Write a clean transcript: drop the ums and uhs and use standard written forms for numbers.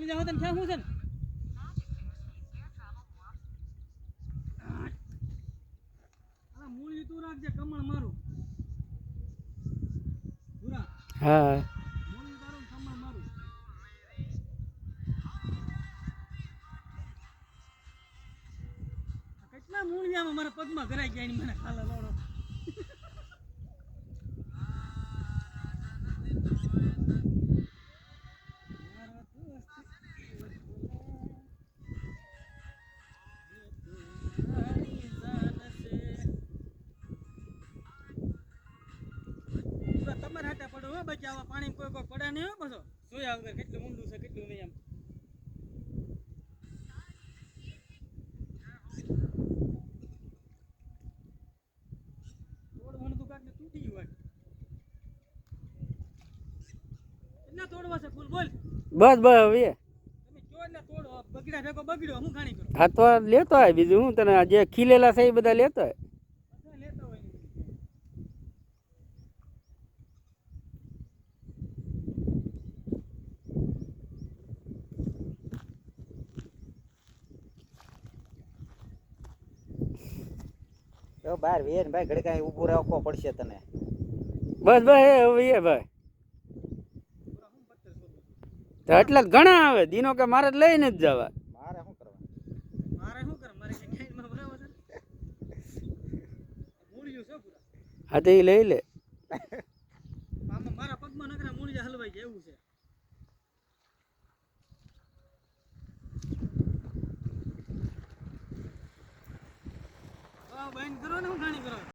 મૂળ જાવ તને ક્યાં શું છે ને આ મૂળ તું રાખજે કમળ મારું પૂરા હા મૂળ તારું કમળ મારું કેટલા મૂળિયામાં મારા પગમાં ઘરાઈ ગયા એની મને ખાલા લોડો તમારે હાટા પડો હો બચ્ચા આવા પાણી કોઈ કોઈ પડે નહીં હો પાછો જોયા વગર કેટલું ઊંડું છે કેટલું નહીં એમ તોડવાનું તો કાંક તૂટી ગયું હોય કેટલા તોડવા છે ફૂલ બોલ બસ બસ હવે તમે જો એટલે તોડો બગડ્યા ભેગો બગડ્યો હું ખાણી કરો હા તો લેતો હોય બીજું હું તને જે ખીલેલા છે એ બધા લેતો હોય બધા લેતા હોય તો બહાર વેન ભાઈ ઘડી કાંઈ ઊભું રાખવો પડશે તને બસ બસ હવે એ ભાઈ તો એટલે જ ઘણા આવે દીનો કે મારે જ લઈને જ જવા મારે શું કરવા મારે શું કરે મારે કે ખાઈમાં બરાબર છે મૂળિયું છે પૂરા હા તો એ લઈ લે આમાં મારા પગમાં નકરા મૂળિયા હલવાઈ જાય એવું છે બંધ કરો ને હું ખાણી કરો